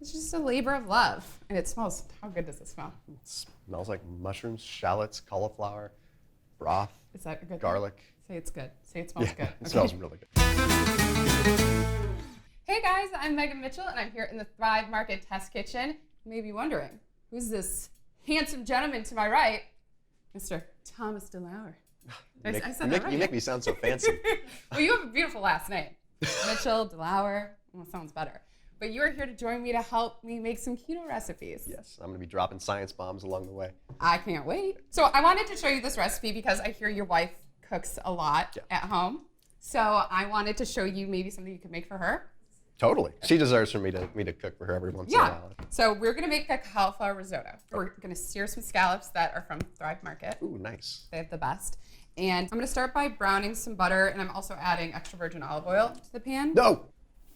It's just a labor of love. And it smells, how good does it smell? It smells like mushrooms, shallots, cauliflower, broth, Is that a good garlic. Say it's good. Say it smells good. It smells really good. Hey guys, I'm Megan Mitchell and I'm here in the Thrive Market Test Kitchen. You may be wondering, who's this handsome gentleman to my right? Mr. Thomas DeLauer. I said that right. You make me sound so fancy. Well, you have a beautiful last name. Mitchell, DeLauer, well, sounds better. But you are here to join me to help me make some keto recipes. Yes, I'm gonna be dropping science bombs along the way. I can't wait. So I wanted to show you this recipe because I hear your wife cooks a lot at home. So I wanted to show you maybe something you could make for her. Totally. She deserves for me to cook for her every once in a while. So we're gonna make a cauliflower risotto. We're gonna sear some scallops that are from Thrive Market. Ooh, nice. They have the best. And I'm gonna start by browning some butter, and I'm also adding extra virgin olive oil to the pan. No!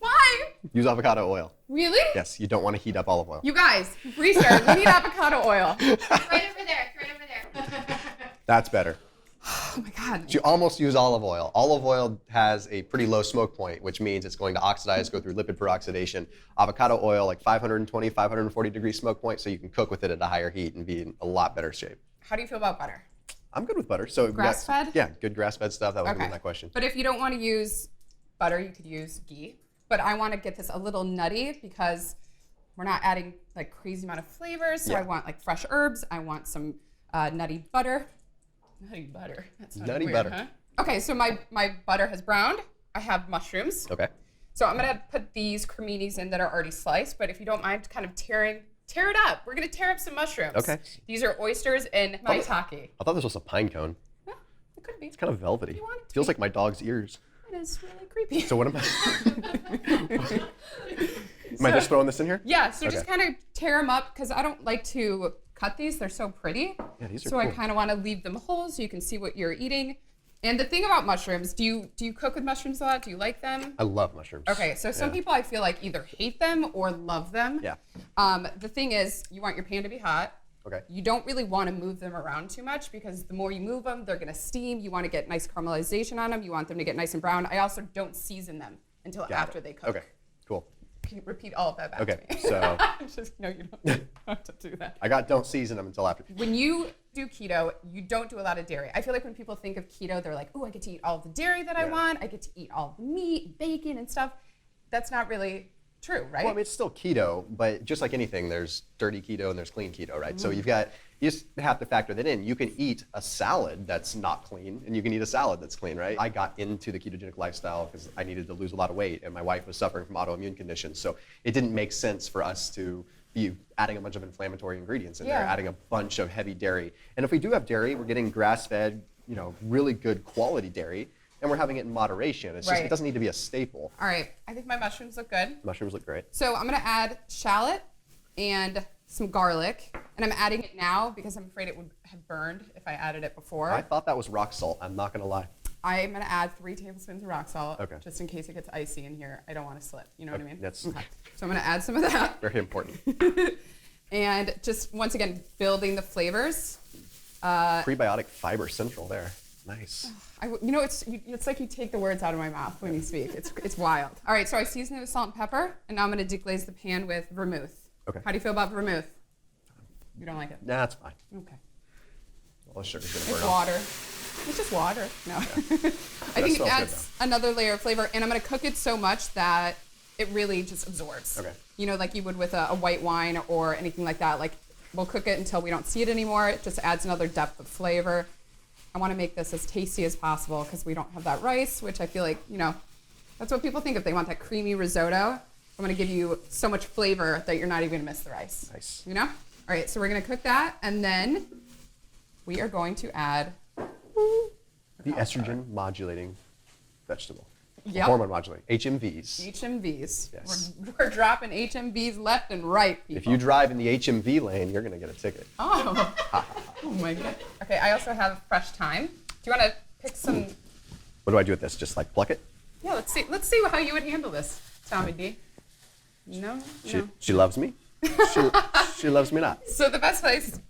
Why? Use avocado oil. Really? Yes, you don't want to heat up olive oil. You guys, research, we need avocado oil. Right over there, right over there. That's better. Oh my God. You almost use olive oil. Olive oil has a pretty low smoke point, which means it's going to oxidize, go through lipid peroxidation. Avocado oil, like 520, 540 degree smoke point, so you can cook with it at a higher heat and be in a lot better shape. How do you feel about butter? I'm good with butter. So grass-fed? Yeah, good grass-fed stuff. That was gonna be my question. But if you don't want to use butter, you could use ghee. But I want to get this a little nutty because we're not adding like crazy amount of flavors. So I want like fresh herbs. I want some nutty butter. Nutty butter. That's Nutty weird, butter. Huh? Okay, so my butter has browned. I have mushrooms. Okay. So I'm gonna put these creminis in that are already sliced. But if you don't mind, kind of tear it up. We're gonna tear up some mushrooms. Okay. These are oysters and maitake. I thought this was a pine cone. Yeah, it could be. It's kind of velvety. You want it to Feels be. like my dog's ears. It is really creepy. So what am I? Am I just throwing this in here? Yeah, so just Okay. kind of tear them up because I don't like to cut these. They're so pretty. Yeah, these are So I cool. kind of want to leave them whole so you can see what you're eating. And the thing about mushrooms, do you cook with mushrooms a lot? Do you like them? I love mushrooms. Okay, so some people I feel like either hate them or love them. Yeah. The thing is, you want your pan to be hot. Okay. You don't really want to move them around too much because the more you move them, they're going to steam. You want to get nice caramelization on them. You want them to get nice and brown. I also don't season them until after they cook. Okay, cool. Can you repeat all of that back Okay, to me? so No, you don't have to do that. I got don't season them until after. When you do keto, you don't do a lot of dairy. I feel like when people think of keto, they're like, oh, I get to eat all of the dairy that I want. I get to eat all of the meat, bacon, and stuff. That's not really true, right? Well, I mean, it's still keto, but just like anything, there's dirty keto and there's clean keto, right? So you just have to factor that in. You can eat a salad that's not clean, and you can eat a salad that's clean, right? I got into the ketogenic lifestyle because I needed to lose a lot of weight, and my wife was suffering from autoimmune conditions. So it didn't make sense for us to be adding a bunch of inflammatory ingredients in there, adding a bunch of heavy dairy. And if we do have dairy, we're getting grass-fed, really good quality dairy, and we're having it in moderation. It's just, it doesn't need to be a staple. All right, I think my mushrooms look good. Mushrooms look great. So I'm gonna add shallot and some garlic, and I'm adding it now because I'm afraid it would have burned if I added it before. I thought that was rock salt, I'm not gonna lie. I'm gonna add 3 tablespoons of rock salt, Okay. just in case it gets icy in here. I don't want to slip, you know what I mean? That's So I'm gonna add some of that. very important. And just, once again, building the flavors. Prebiotic fiber central there. Nice. It's like you take the words out of my mouth when you speak. It's wild. All right, so I seasoned it with salt and pepper, and now I'm gonna deglaze the pan with vermouth. Okay. How do you feel about vermouth? You don't like it? Nah, that's fine. Okay. All the sugar's gonna It's burn off. water. It's just water. No. I think it smells good, adds another layer of flavor, and I'm gonna cook it so much that it really just absorbs. Okay. Like you would with a white wine or anything like that. Like, we'll cook it until we don't see it anymore. It just adds another depth of flavor. I want to make this as tasty as possible because we don't have that rice, which I feel like, that's what people think if they want that creamy risotto. I'm going to give you so much flavor that you're not even going to miss the rice. Nice. All right, so we're going to cook that, and then we are going to add The estrogen modulating vegetable. Yep. Hormone modulating. HMVs. HMVs. Yes. We're dropping HMVs left and right, people. If you drive in the HMV lane, you're going to get a ticket. Oh. Oh my god. Okay, I also have fresh thyme. Do you want to pick some? What do I do with this? Just like pluck it? Yeah, let's see how you would handle this, Tommy D. No. She loves me. She loves me not. So the best place,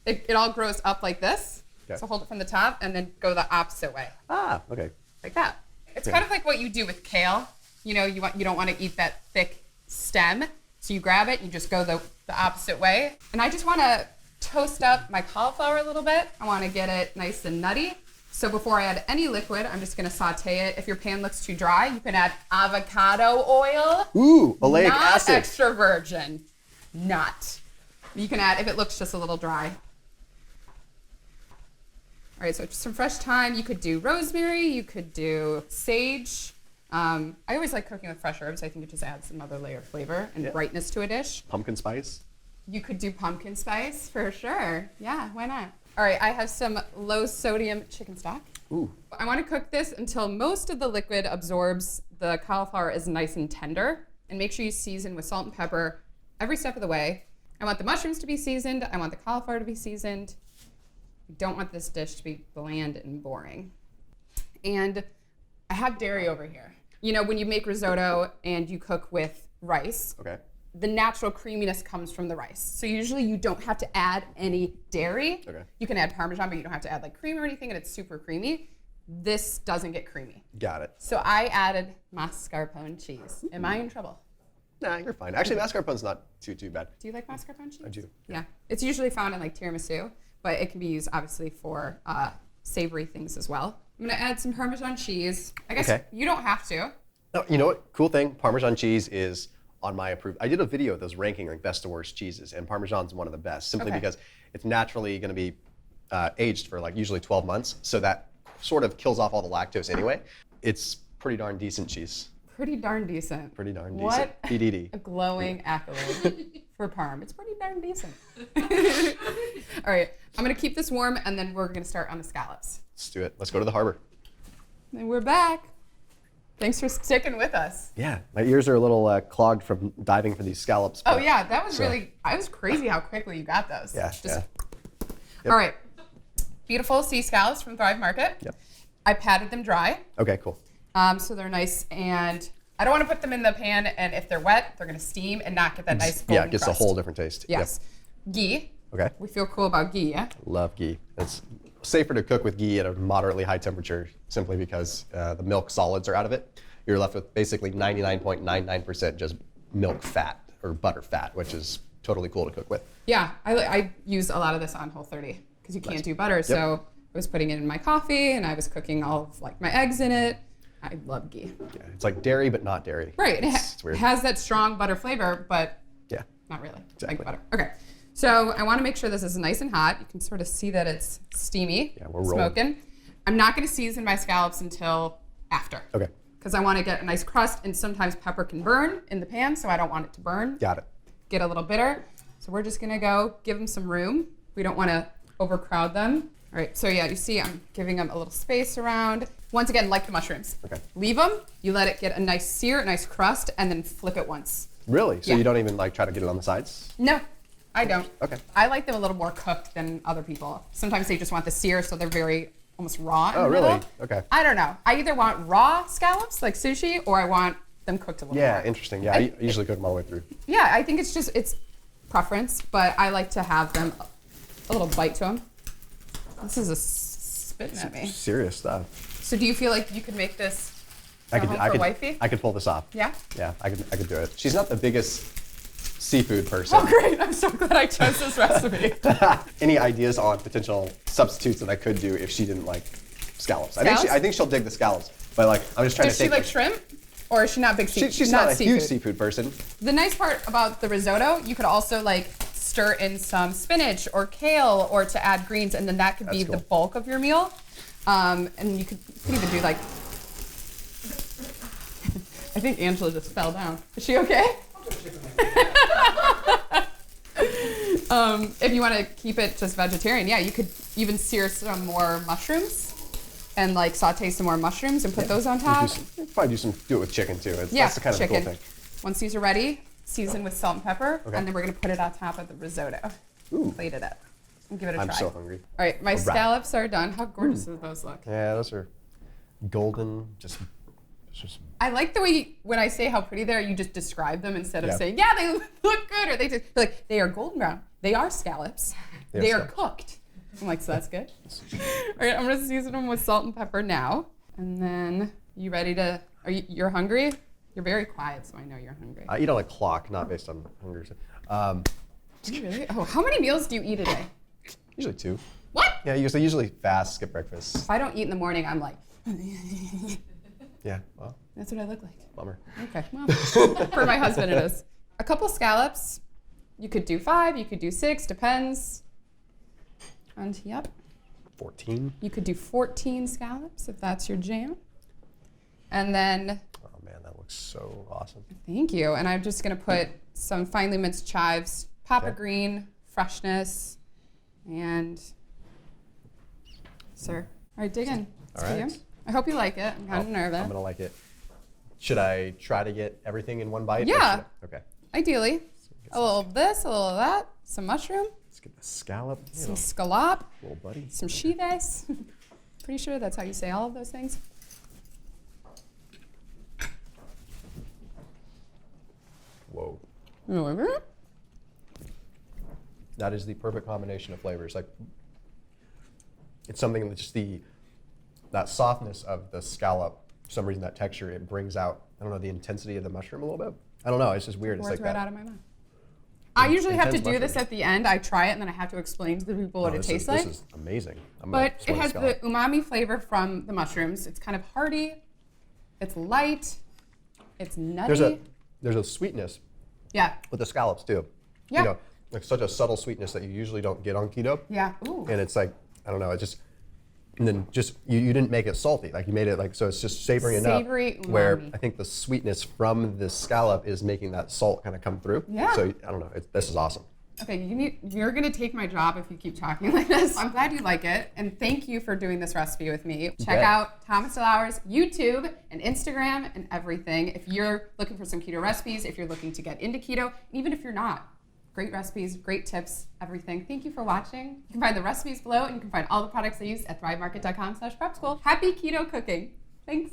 it all grows up like this. Okay. So hold it from the top and then go the opposite way, Ah, okay. like that. It's kind of like what you do with kale. You don't want to eat that thick stem. So you grab it, you just go the opposite way. And I just want to toast up my cauliflower a little bit. I want to get it nice and nutty. So before I add any liquid, I'm just going to saute it. If your pan looks too dry, you can add avocado oil. Ooh, oleic not acid. Extra virgin. Not. You can add if it looks just a little dry. All right, so just some fresh thyme. You could do rosemary. You could do sage. I always like cooking with fresh herbs. I think it just adds another layer of flavor and brightness to a dish. Pumpkin spice. You could do pumpkin spice for sure. Yeah, why not? All right, I have some low sodium chicken stock. Ooh. I want to cook this until most of the liquid absorbs. The cauliflower is nice and tender. And make sure you season with salt and pepper every step of the way. I want the mushrooms to be seasoned. I want the cauliflower to be seasoned. I don't want this dish to be bland and boring. And I have dairy over here. You know, when you make risotto and you cook with rice, Okay. the natural creaminess comes from the rice. So usually you don't have to add any dairy. Okay. You can add Parmesan, but you don't have to add like cream or anything, and it's super creamy. This doesn't get creamy. Got it. So I added mascarpone cheese. Am I in trouble? Nah, you're fine. Actually, mascarpone's not too bad. Do you like mascarpone cheese? I do. Yeah. It's usually found in like tiramisu, but it can be used obviously for savory things as well. I'm gonna add some Parmesan cheese. I guess Okay. you don't have to. No, you know what? Cool thing. Parmesan cheese is on my approved. I did a video of those ranking like best to worst cheeses, and Parmesan's one of the best, simply Okay. because it's naturally going to be aged for like usually 12 months, so that sort of kills off all the lactose anyway. It's pretty darn decent cheese. Pretty darn decent. Pretty darn What decent. PDD. a glowing accolade for Parm. It's pretty darn decent. All right, I'm gonna keep this warm, and then we're gonna start on the scallops. Let's do it. Let's go to the harbor. And we're back. Thanks for sticking with us. Yeah, my ears are a little clogged from diving for these scallops. Oh but- yeah, that was so- really, I was crazy how quickly you got those. Yeah, Just- yeah. All right, beautiful sea scallops from Thrive Market. Yep. I patted them dry, Okay, cool. so they're nice, and I don't want to put them in the pan, and if they're wet, they're gonna steam and not get that nice golden Yeah, it gets crust. a whole different taste. Yes. Ghee. Yep. Okay. We feel cool about ghee, yeah? Love ghee. It's safer to cook with ghee at a moderately high temperature simply because the milk solids are out of it. You're left with basically 99.99% just milk fat or butter fat, which is totally cool to cook with. Yeah, I use a lot of this on Whole30 because you can't do butter. So I was putting it in my coffee and I was cooking all of like my eggs in it. I love ghee. Yeah, it's like dairy, but not dairy. Right, It's weird. it has that strong butter flavor, but Yeah. not really Exactly. like butter. Okay, so I want to make sure this is nice and hot. You can sort of see that it's steamy, Yeah, we're rolling. smoking. I'm not going to season my scallops until after. Okay. Because I want to get a nice crust, and sometimes pepper can burn in the pan, so I don't want it to burn. Got it. Get a little bitter. So we're just gonna go give them some room. We don't want to overcrowd them. All right, so yeah, you see I'm giving them a little space around. Once again, like the mushrooms. Okay. Leave them, you let it get a nice sear, a nice crust, and then flip it once. Really? So Yeah. you don't even like try to get it on the sides? No, I don't. Okay. I like them a little more cooked than other people. Sometimes they just want the sear, so they're very almost raw in Oh, the really? middle. Okay. I don't know. I either want raw scallops, like sushi, or I want them cooked a little Yeah, more. interesting. Yeah, I usually cook them all the way through. Yeah, I think it's preference, but I like to have them a little bite to them. This is spitting at me. Serious stuff. So do you feel like you could make this I for wifey? I could pull this off. Yeah? Yeah, I could do it. She's not the biggest seafood person. Oh, great. I'm so glad I chose this recipe. Any ideas on potential substitutes that I could do if she didn't like scallops? I think she'll dig the scallops, but like I'm just trying Does to she think. like shrimp? Or is she not big seafood? She's not a huge seafood person. The nice part about the risotto, you could also like stir in some spinach or kale or to add greens, and then that could be That's the cool. bulk of your meal. And you could even do like, I think Angela just fell down. Is she okay? If you want to keep it just vegetarian, yeah, you could even sear some more mushrooms and like saute some more mushrooms and put those on top. Probably do it with chicken too. Yeah, That's the kind of chicken. cool thing. Once these are ready, season with salt and pepper, Okay. and then we're gonna put it on top of the risotto. Ooh. Plate it up and give it a I'm try. so hungry. All right, my wrap. scallops are done. How gorgeous do those look? Yeah, those are golden. Just I like the way when I say how pretty they are, you just describe them instead of Yeah. saying, yeah, they look good, or they just like they are golden brown. They are scallops. They are scallops. cooked. I'm like, so that's good. All right, I'm gonna season them with salt and pepper now, and then you're hungry? You're very quiet, so I know you're hungry. I eat on a clock, not based on hunger. Do you really? Oh, how many meals do you eat a day? Usually 2. What? Yeah, usually fast, skip breakfast. If I don't eat in the morning, I'm like, Yeah, well, that's what I look like. bummer. Okay, well, for my husband it is. A couple scallops. You could do 5, you could do 6, depends. And yep, 14. you could do 14 scallops if that's your jam. And then, Oh man, that looks so awesome. thank you. And I'm just gonna put some finely minced chives, papa Okay. green, freshness, and sir. All right, dig in. It's All for right. you. I hope you like it. I'm kind of nervous. I'm gonna like it. Should I try to get everything in one bite? or Yeah. should I- Okay. Ideally, a little of this, a little of that, some mushroom, Let's get the scallop. You some know, scallop, little buddy. some chives. Pretty sure that's how you say all of those things. Whoa. You like it? That is the perfect combination of flavors. Like, it's something that just that softness of the scallop, for some reason that texture, it brings out, I don't know, the intensity of the mushroom a little bit. I don't know, it's just weird. It's Words like right that. out of my mouth. I usually have to intense do this mushroom. at the end. I try it and then I have to explain to the people what Oh, it this tastes is, like. This is amazing. But it has the umami flavor from the mushrooms. It's kind of hearty. It's light. It's nutty. There's a sweetness Yeah. with the scallops too. Yeah. You know, like such a subtle sweetness that you usually don't get on keto. Yeah. Ooh. And it's like, I don't know, it just, and then just, you didn't make it salty. Like you made it like, so it's just savory enough. Savory Where umami. I think the sweetness from the scallop is making that salt kind of come through. Yeah. So I don't know, this is awesome. Okay, you're gonna take my job if you keep talking like this. I'm glad you like it, and thank you for doing this recipe with me. Check bet. out Thomas DeLauer's YouTube and Instagram and everything. If you're looking for some keto recipes, if you're looking to get into keto, even if you're not, great recipes, great tips, everything. Thank you for watching. You can find the recipes below, and you can find all the products I use at thrivemarket.com/prepschool. Happy keto cooking. Thanks.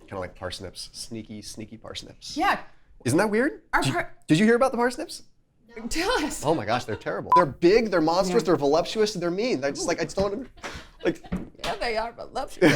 Kind of like parsnips, sneaky parsnips. Yeah. Isn't that weird? Our Did you hear about the parsnips? Tell us. Oh my gosh, they're terrible. They're big, they're monstrous, they're voluptuous, they're mean. They're just like, I just don't, like, Yeah, they are, but love you.